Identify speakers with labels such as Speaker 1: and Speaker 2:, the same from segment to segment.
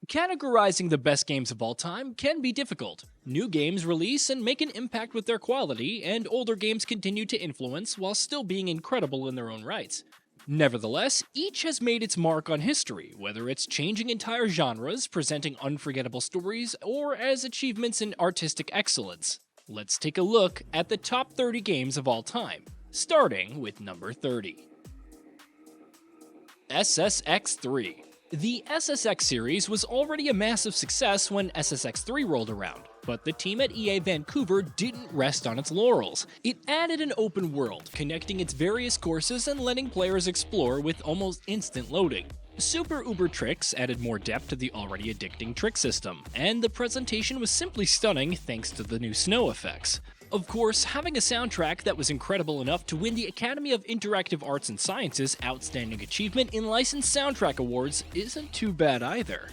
Speaker 1: Categorizing the best games of all time can be difficult. New games release and make an impact with their quality, and older games continue to influence while still being incredible in their own rights. Nevertheless, each has made its mark on history, whether it's changing entire genres, presenting unforgettable stories, or as achievements in artistic excellence. Let's take a look at the top 30 games of all time, starting with number 30. SSX3. The SSX series was already a massive success when SSX3 rolled around, but the team at EA Vancouver didn't rest on its laurels. It added an open world, connecting its various courses and letting players explore with almost instant loading. Super Uber Tricks added more depth to the already addicting trick system, and the presentation was simply stunning thanks to the new snow effects. Of course, having a soundtrack that was incredible enough to win the Academy of Interactive Arts and Sciences Outstanding Achievement in Licensed Soundtrack Awards isn't too bad either.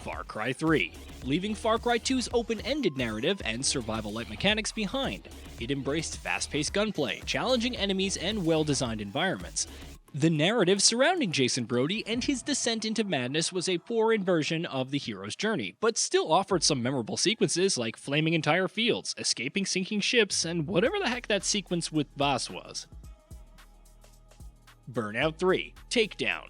Speaker 1: Far Cry 3. Leaving Far Cry 2's open-ended narrative and survival-like mechanics behind, it embraced fast-paced gunplay, challenging enemies, and well-designed environments. The narrative surrounding Jason Brody and his descent into madness was a poor inversion of the hero's journey, but still offered some memorable sequences like flaming entire fields, escaping sinking ships, and whatever the heck that sequence with Voss was. Burnout 3. Takedown.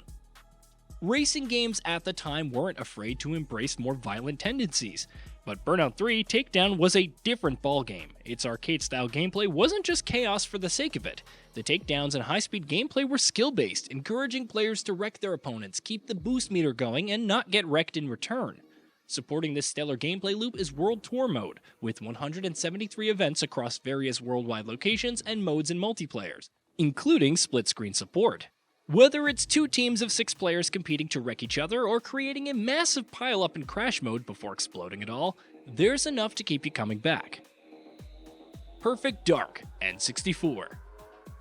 Speaker 1: Racing games at the time weren't afraid to embrace more violent tendencies, but Burnout 3 Takedown was a different ballgame. Its arcade-style gameplay wasn't just chaos for the sake of it. The takedowns and high-speed gameplay were skill-based, encouraging players to wreck their opponents, keep the boost meter going, and not get wrecked in return. Supporting this stellar gameplay loop is World Tour mode, with 173 events across various worldwide locations and modes and multiplayers, including split-screen support. Whether it's 2 teams of 6 players competing to wreck each other or creating a massive pile-up in crash mode before exploding it all, there's enough to keep you coming back. Perfect Dark N64.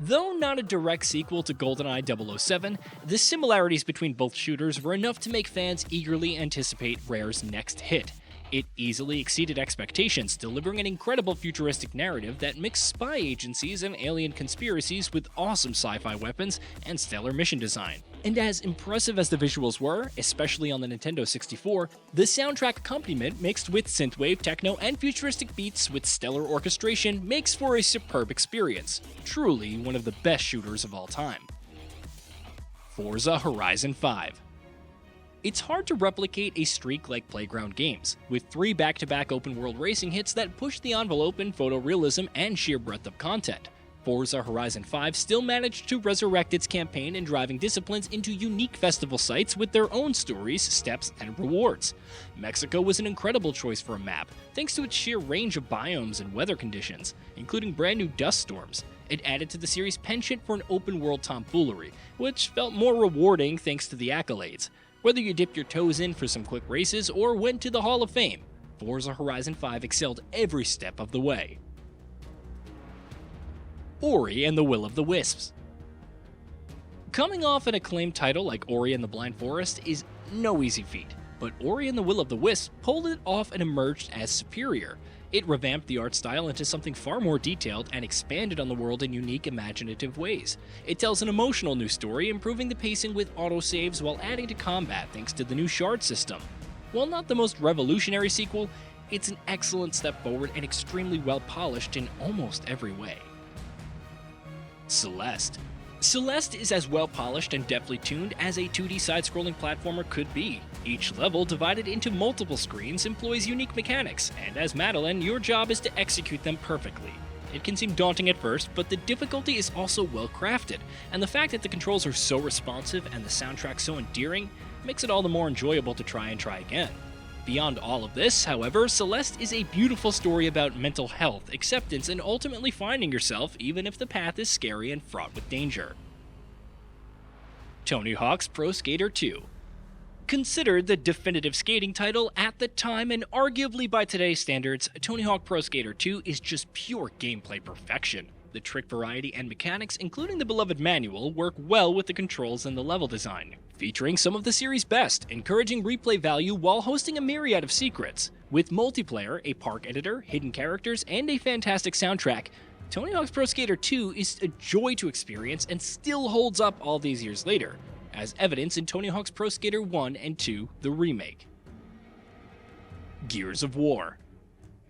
Speaker 1: Though not a direct sequel to GoldenEye 007, the similarities between both shooters were enough to make fans eagerly anticipate Rare's next hit. It easily exceeded expectations, delivering an incredible futuristic narrative that mixed spy agencies and alien conspiracies with awesome sci-fi weapons and stellar mission design. And as impressive as the visuals were, especially on the Nintendo 64, the soundtrack accompaniment mixed with synthwave, techno, and futuristic beats with stellar orchestration makes for a superb experience. Truly one of the best shooters of all time. Forza Horizon 5. It's hard to replicate a streak like Playground Games, with 3 back-to-back open-world racing hits that push the envelope in photorealism and sheer breadth of content. Forza Horizon 5 still managed to resurrect its campaign and driving disciplines into unique festival sites with their own stories, steps, and rewards. Mexico was an incredible choice for a map, thanks to its sheer range of biomes and weather conditions, including brand new dust storms. It added to the series' penchant for an open-world tomfoolery, which felt more rewarding thanks to the accolades. Whether you dipped your toes in for some quick races or went to the Hall of Fame, Forza Horizon 5 excelled every step of the way. Ori and the Will of the Wisps. Coming off an acclaimed title like Ori and the Blind Forest is no easy feat, but Ori and the Will of the Wisps pulled it off and emerged as superior. It revamped the art style into something far more detailed and expanded on the world in unique, imaginative ways. It tells an emotional new story, improving the pacing with autosaves while adding to combat thanks to the new shard system. While not the most revolutionary sequel, it's an excellent step forward and extremely well polished in almost every way. Celeste. Celeste is as well polished and deftly tuned as a 2D side-scrolling platformer could be. Each level, divided into multiple screens, employs unique mechanics, and as Madeline, your job is to execute them perfectly. It can seem daunting at first, but the difficulty is also well crafted, and the fact that the controls are so responsive and the soundtrack so endearing makes it all the more enjoyable to try again. Beyond all of this, however, Celeste is a beautiful story about mental health, acceptance, and ultimately finding yourself even if the path is scary and fraught with danger. Tony Hawk's Pro Skater 2. Considered the definitive skating title at the time and arguably by today's standards, Tony Hawk Pro Skater 2 is just pure gameplay perfection. The trick variety and mechanics, including the beloved manual, work well with the controls and the level design, featuring some of the series' best, encouraging replay value while hosting a myriad of secrets. With multiplayer, a park editor, hidden characters, and a fantastic soundtrack, Tony Hawk's Pro Skater 2 is a joy to experience and still holds up all these years later. as evidenced in Tony Hawk's Pro Skater 1 and 2, the remake. Gears of War.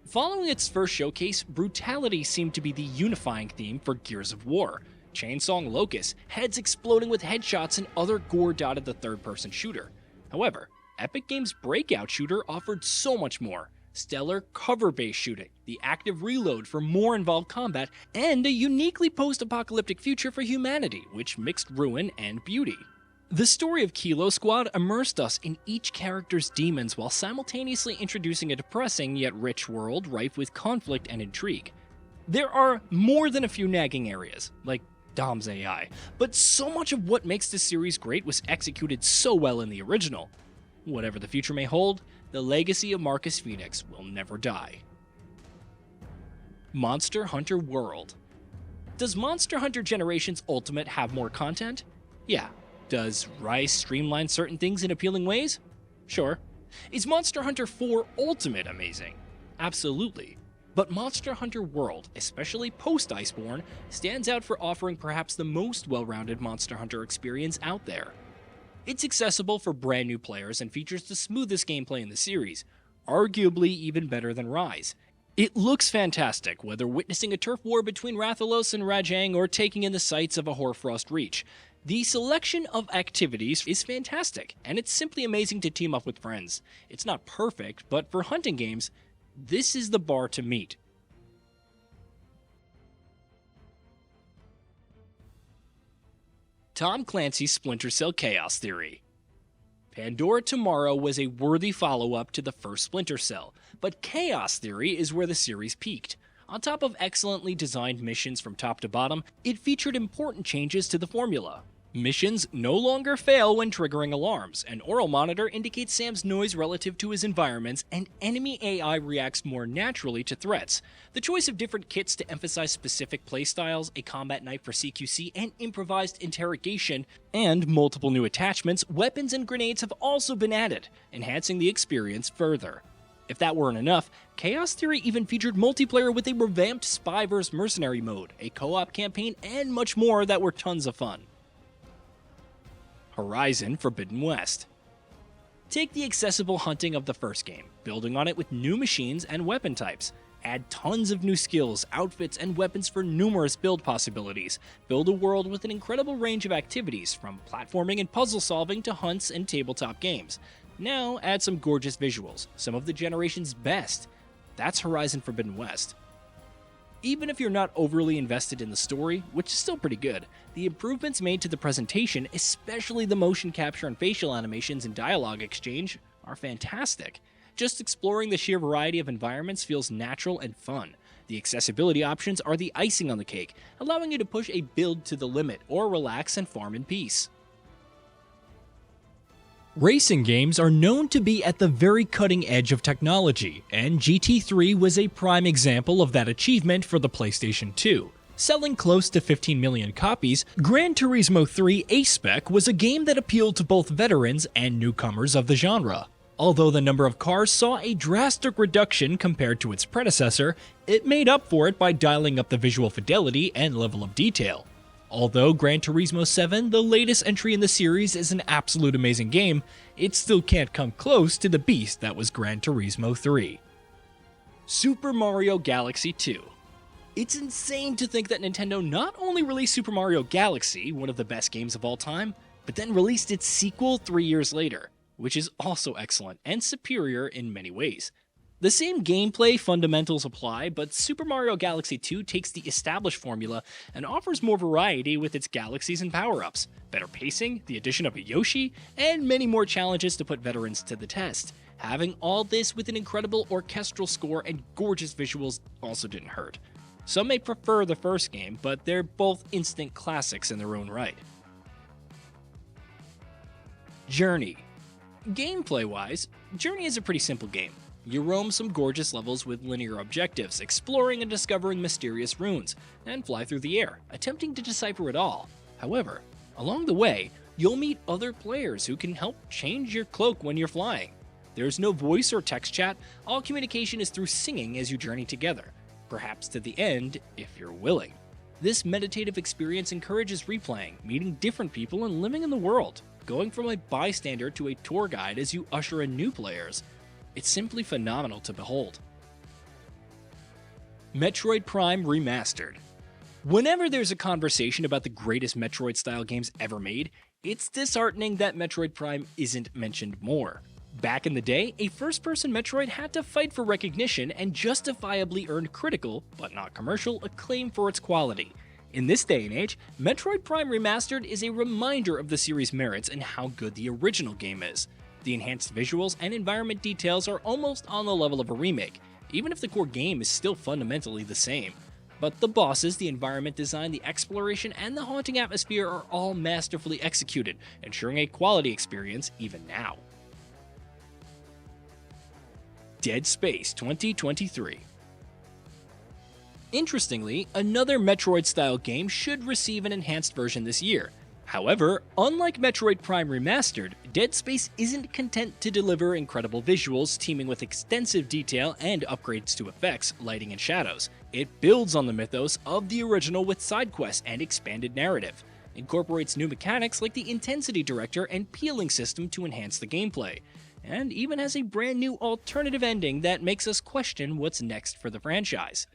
Speaker 1: Following its first showcase, brutality seemed to be the unifying theme for Gears of War. Chainsawing locusts, heads exploding with headshots, and other gore-dotted the third-person shooter. However, Epic Games' Breakout shooter offered so much more. Stellar cover-based shooting, the active reload for more involved combat, and a uniquely post-apocalyptic future for humanity, which mixed ruin and beauty. The story of Kilo Squad immersed us in each character's demons while simultaneously introducing a depressing yet rich world rife with conflict and intrigue. There are more than a few nagging areas, like Dom's AI, but so much of what makes this series great was executed so well in the original. Whatever the future may hold, the legacy of Marcus Phoenix will never die. Monster Hunter World. Does Monster Hunter Generations Ultimate have more content? Yeah. Does Rise streamline certain things in appealing ways? Sure. Is Monster Hunter 4 Ultimate amazing? Absolutely. But Monster Hunter World, especially post-Iceborne, stands out for offering perhaps the most well-rounded Monster Hunter experience out there. It's accessible for brand new players and features the smoothest gameplay in the series, arguably even better than Rise. It looks fantastic, whether witnessing a turf war between Rathalos and Rajang or taking in the sights of a Hoarfrost Reach. The selection of activities is fantastic, and it's simply amazing to team up with friends. It's not perfect, but for hunting games, this is the bar to meet. Tom Clancy's Splinter Cell Chaos Theory. Pandora Tomorrow was a worthy follow-up to the first Splinter Cell, but Chaos Theory is where the series peaked. On top of excellently designed missions from top to bottom, it featured important changes to the formula. Missions no longer fail when triggering alarms. An oral monitor indicates Sam's noise relative to his environments, and enemy AI reacts more naturally to threats. The choice of different kits to emphasize specific playstyles, a combat knife for CQC, and improvised interrogation, and multiple new attachments, weapons and grenades have also been added, enhancing the experience further. If that weren't enough, Chaos Theory even featured multiplayer with a revamped spy vs. mercenary mode, a co-op campaign, and much more that were tons of fun. Horizon Forbidden West. Take the accessible hunting of the first game, building on it with new machines and weapon types. Add tons of new skills, outfits, and weapons for numerous build possibilities. Build a world with an incredible range of activities, from platforming and puzzle solving to hunts and tabletop games. Now add some gorgeous visuals, some of the generation's best. That's Horizon Forbidden West. Even if you're not overly invested in the story, which is still pretty good, the improvements made to the presentation, especially the motion capture and facial animations and dialogue exchange, are fantastic. Just exploring the sheer variety of environments feels natural and fun. The accessibility options are the icing on the cake, allowing you to push a build to the limit or relax and farm in peace. Racing games are known to be at the very cutting edge of technology, and GT3 was a prime example of that achievement for the PlayStation 2. Selling close to 15 million copies, Gran Turismo 3 A-SPEC was a game that appealed to both veterans and newcomers of the genre. Although the number of cars saw a drastic reduction compared to its predecessor, it made up for it by dialing up the visual fidelity and level of detail. Although Gran Turismo 7, the latest entry in the series, is an absolute amazing game, it still can't come close to the beast that was Gran Turismo 3. Super Mario Galaxy 2. It's insane to think that Nintendo not only released Super Mario Galaxy, one of the best games of all time, but then released its sequel 3 years later, which is also excellent and superior in many ways. The same gameplay fundamentals apply, but Super Mario Galaxy 2 takes the established formula and offers more variety with its galaxies and power-ups, better pacing, the addition of a Yoshi, and many more challenges to put veterans to the test. Having all this with an incredible orchestral score and gorgeous visuals also didn't hurt. Some may prefer the first game, but they're both instant classics in their own right. Journey. Gameplay-wise, Journey is a pretty simple game. You roam some gorgeous levels with linear objectives, exploring and discovering mysterious runes, and fly through the air, attempting to decipher it all. However, along the way, you'll meet other players who can help change your cloak when you're flying. There's no voice or text chat, all communication is through singing as you journey together, perhaps to the end if you're willing. This meditative experience encourages replaying, meeting different people, and living in the world. going from a bystander to a tour guide as you usher in new players. It's simply phenomenal to behold. Metroid Prime Remastered. Whenever there's a conversation about the greatest Metroid-style games ever made, it's disheartening that Metroid Prime isn't mentioned more. Back in the day, a first-person Metroid had to fight for recognition and justifiably earned critical, but not commercial, acclaim for its quality. In this day and age, Metroid Prime Remastered is a reminder of the series' merits and how good the original game is. The enhanced visuals and environment details are almost on the level of a remake, even if the core game is still fundamentally the same. But the bosses, the environment design, the exploration, and the haunting atmosphere are all masterfully executed, ensuring a quality experience even now. Dead Space 2023. Interestingly, another Metroid-style game should receive an enhanced version this year. However, unlike Metroid Prime Remastered, Dead Space isn't content to deliver incredible visuals teeming with extensive detail and upgrades to effects, lighting, and shadows. It builds on the mythos of the original with side quests and expanded narrative, incorporates new mechanics like the Intensity Director and Peeling system to enhance the gameplay, and even has a brand new alternative ending that makes us question what's next for the franchise.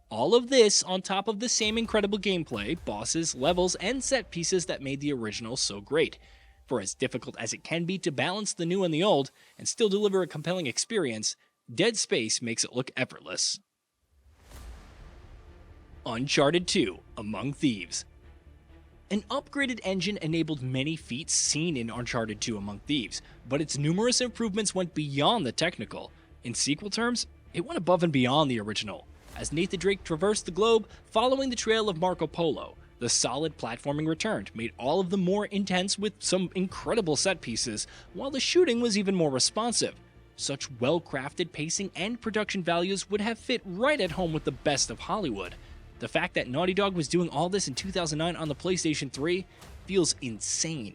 Speaker 1: All of this on top of the same incredible gameplay, bosses, levels, and set pieces that made the original so great. For as difficult as it can be to balance the new and the old, and still deliver a compelling experience, Dead Space makes it look effortless. Uncharted 2: Among Thieves. An upgraded engine enabled many feats seen in Uncharted 2: Among Thieves, but its numerous improvements went beyond the technical. In sequel terms, it went above and beyond the original. As Nathan Drake traversed the globe, following the trail of Marco Polo, the solid platforming returned, made all of them more intense with some incredible set pieces, while the shooting was even more responsive. Such well-crafted pacing and production values would have fit right at home with the best of Hollywood. The fact that Naughty Dog was doing all this in 2009 on the PlayStation 3 feels insane.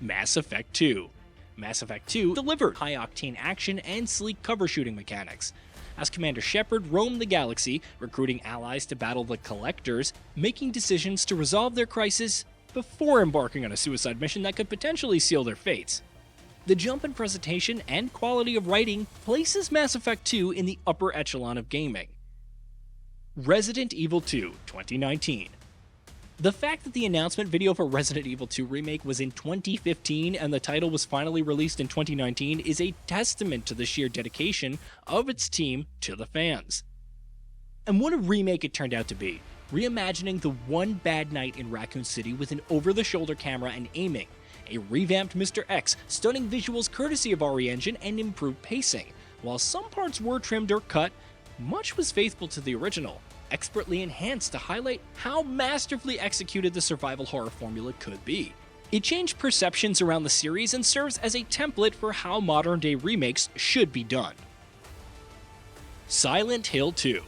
Speaker 1: Mass Effect 2. Mass Effect 2 delivered high-octane action and sleek cover shooting mechanics. As Commander Shepard roamed the galaxy, recruiting allies to battle the Collectors, making decisions to resolve their crisis before embarking on a suicide mission that could potentially seal their fates. The jump in presentation and quality of writing places Mass Effect 2 in the upper echelon of gaming. Resident Evil 2 2019. The fact that the announcement video for Resident Evil 2 Remake was in 2015 and the title was finally released in 2019 is a testament to the sheer dedication of its team to the fans. And what a remake it turned out to be, reimagining the one bad night in Raccoon City with an over-the-shoulder camera and aiming, a revamped Mr. X, stunning visuals courtesy of RE Engine, and improved pacing. While some parts were trimmed or cut, much was faithful to the original, expertly enhanced to highlight how masterfully executed the survival horror formula could be. It changed perceptions around the series and serves as a template for how modern-day remakes should be done. Silent Hill 2.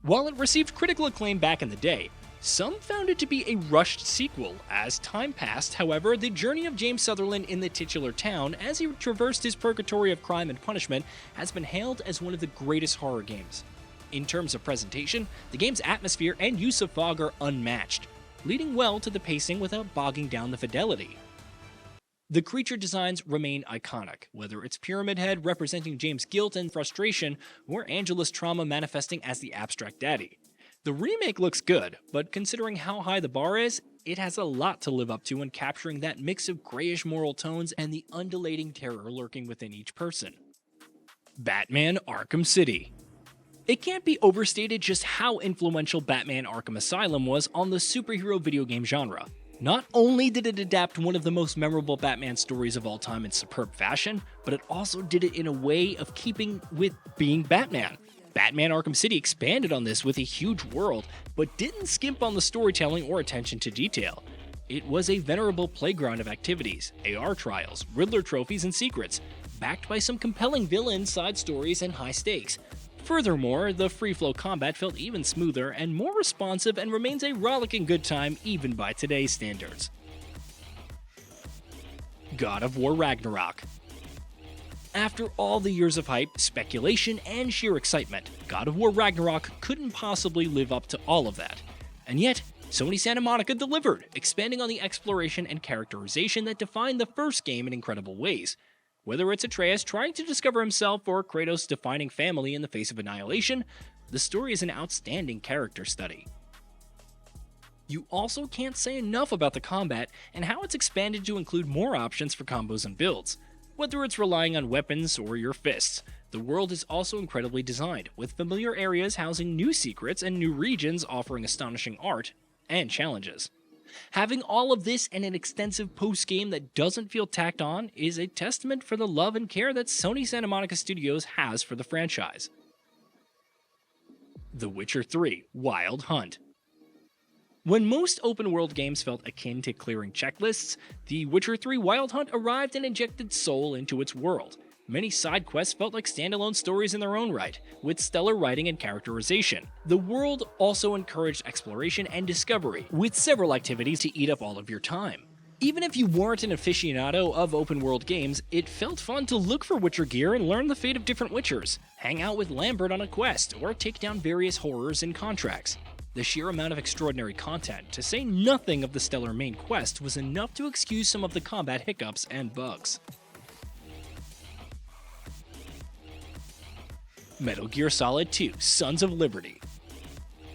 Speaker 1: While it received critical acclaim back in the day, some found it to be a rushed sequel. As time passed, however, the journey of James Sutherland in the titular town as he traversed his purgatory of crime and punishment has been hailed as one of the greatest horror games. In terms of presentation, the game's atmosphere and use of fog are unmatched, leading well to the pacing without bogging down the fidelity. The creature designs remain iconic, whether it's Pyramid Head representing James' guilt and frustration, or Angela's trauma manifesting as the abstract daddy. The remake looks good, but considering how high the bar is, it has a lot to live up to in capturing that mix of grayish moral tones and the undulating terror lurking within each person. Batman Arkham City. It can't be overstated just how influential Batman Arkham Asylum was on the superhero video game genre. Not only did it adapt one of the most memorable Batman stories of all time in superb fashion, but it also did it in a way of keeping with being Batman. Batman Arkham City expanded on this with a huge world, but didn't skimp on the storytelling or attention to detail. It was a venerable playground of activities, AR trials, Riddler trophies, and secrets, backed by some compelling villain side stories and high stakes. Furthermore, the free-flow combat felt even smoother and more responsive and remains a rollicking good time even by today's standards. God of War Ragnarok. After all the years of hype, speculation, and sheer excitement, God of War Ragnarok couldn't possibly live up to all of that. And yet, Sony Santa Monica delivered, expanding on the exploration and characterization that defined the first game in incredible ways. Whether it's Atreus trying to discover himself or Kratos defining family in the face of annihilation, the story is an outstanding character study. You also can't say enough about the combat and how it's expanded to include more options for combos and builds. Whether it's relying on weapons or your fists, the world is also incredibly designed, with familiar areas housing new secrets and new regions offering astonishing art and challenges. Having all of this and an extensive post-game that doesn't feel tacked on is a testament for the love and care that Sony Santa Monica Studios has for the franchise. The Witcher 3: Wild Hunt. When most open-world games felt akin to clearing checklists, The Witcher 3: Wild Hunt arrived and injected soul into its world. Many side quests felt like standalone stories in their own right, with stellar writing and characterization. The world also encouraged exploration and discovery, with several activities to eat up all of your time. Even if you weren't an aficionado of open-world games, it felt fun to look for Witcher gear and learn the fate of different Witchers, hang out with Lambert on a quest, or take down various horrors and contracts. The sheer amount of extraordinary content, to say nothing of the stellar main quest, was enough to excuse some of the combat hiccups and bugs. Metal Gear Solid 2: Sons of Liberty.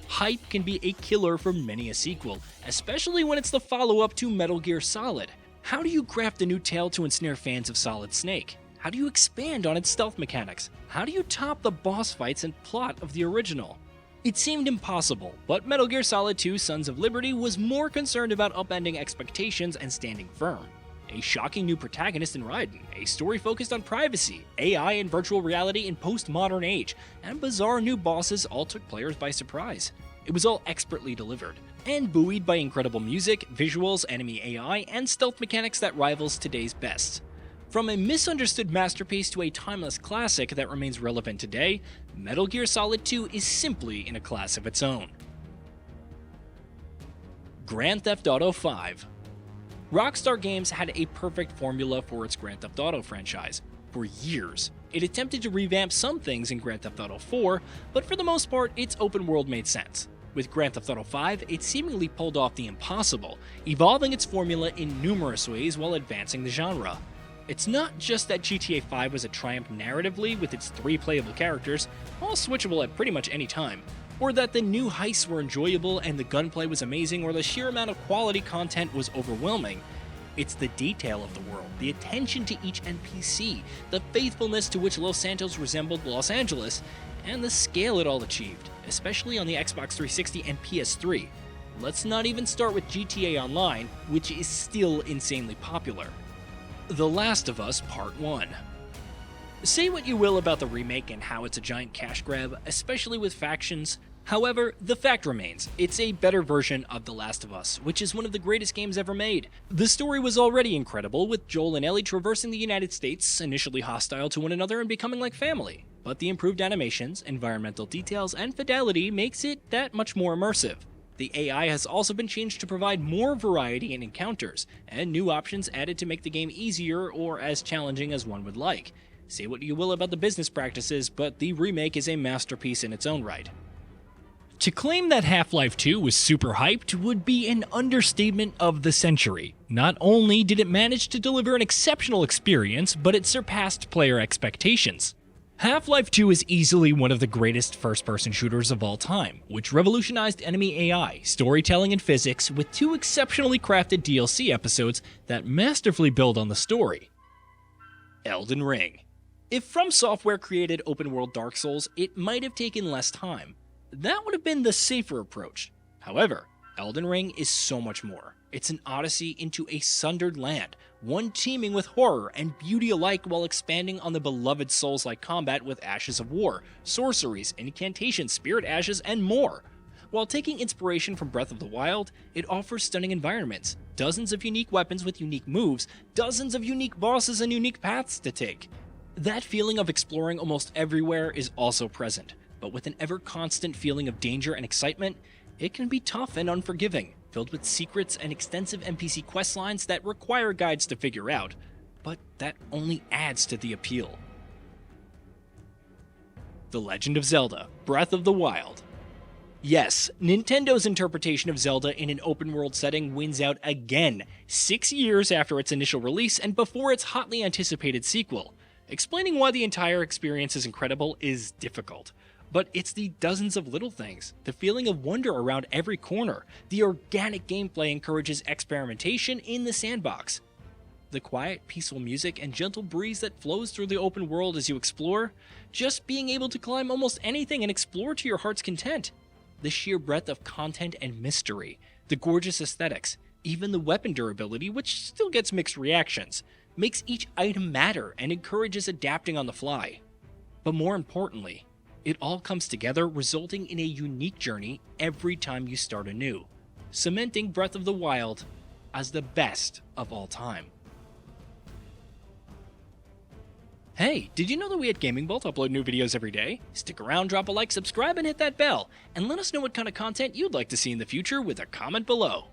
Speaker 1: Hype can be a killer for many a sequel, especially when it's the follow-up to Metal Gear Solid. How do you craft a new tale to ensnare fans of Solid Snake? How do you expand on its stealth mechanics? How do you top the boss fights and plot of the original? It seemed impossible, but Metal Gear Solid 2: Sons of Liberty was more concerned about upending expectations and standing firm. A shocking new protagonist in Raiden, a story focused on privacy, AI and virtual reality in post-modern age, and bizarre new bosses all took players by surprise. It was all expertly delivered, and buoyed by incredible music, visuals, enemy AI, and stealth mechanics that rivals today's best. From a misunderstood masterpiece to a timeless classic that remains relevant today, Metal Gear Solid 2 is simply in a class of its own. Grand Theft Auto 5. Rockstar Games had a perfect formula for its Grand Theft Auto franchise. For years, it attempted to revamp some things in Grand Theft Auto 4, but for the most part, its open world made sense. With Grand Theft Auto 5, it seemingly pulled off the impossible, evolving its formula in numerous ways while advancing the genre. It's not just that GTA 5 was a triumph narratively with its 3 playable characters, all switchable at pretty much any time, or that the new heists were enjoyable and the gunplay was amazing, or the sheer amount of quality content was overwhelming. It's the detail of the world, the attention to each NPC, the faithfulness to which Los Santos resembled Los Angeles, and the scale it all achieved, especially on the Xbox 360 and PS3. Let's not even start with GTA Online, which is still insanely popular. The Last of Us Part 1. Say what you will about the remake and how it's a giant cash grab, especially with factions. However, the fact remains, it's a better version of The Last of Us, which is one of the greatest games ever made. The story was already incredible, with Joel and Ellie traversing the United States, initially hostile to one another and becoming like family. But the improved animations, environmental details, and fidelity makes it that much more immersive. The AI has also been changed to provide more variety in encounters, and new options added to make the game easier or as challenging as one would like. Say what you will about the business practices, but the remake is a masterpiece in its own right. To claim that Half-Life 2 was super hyped would be an understatement of the century. Not only did it manage to deliver an exceptional experience, but it surpassed player expectations. Half-Life 2 is easily one of the greatest first-person shooters of all time, which revolutionized enemy AI, storytelling, and physics with 2 exceptionally crafted DLC episodes that masterfully build on the story. Elden Ring. If From Software created open-world Dark Souls, it might have taken less time. That would have been the safer approach. However, Elden Ring is so much more. It's an odyssey into a sundered land, one teeming with horror and beauty alike while expanding on the beloved Souls-like combat with Ashes of War, sorceries, incantations, spirit ashes, and more. While taking inspiration from Breath of the Wild, it offers stunning environments, dozens of unique weapons with unique moves, dozens of unique bosses, and unique paths to take. That feeling of exploring almost everywhere is also present, but with an ever-constant feeling of danger and excitement, it can be tough and unforgiving, filled with secrets and extensive NPC questlines that require guides to figure out, but that only adds to the appeal. The Legend of Zelda: Breath of the Wild. Yes, Nintendo's interpretation of Zelda in an open-world setting wins out again, 6 years after its initial release and before its hotly anticipated sequel. Explaining why the entire experience is incredible is difficult, but it's the dozens of little things, the feeling of wonder around every corner, the organic gameplay encourages experimentation in the sandbox. The quiet, peaceful music and gentle breeze that flows through the open world as you explore, just being able to climb almost anything and explore to your heart's content. The sheer breadth of content and mystery, the gorgeous aesthetics, even the weapon durability, which still gets mixed reactions, makes each item matter and encourages adapting on the fly. But more importantly, it all comes together, resulting in a unique journey every time you start anew, cementing Breath of the Wild as the best of all time. Hey, did you know that we at Gaming Vault upload new videos every day? Stick around, drop a like, subscribe, and hit that bell, and let us know what kind of content you'd like to see in the future with a comment below.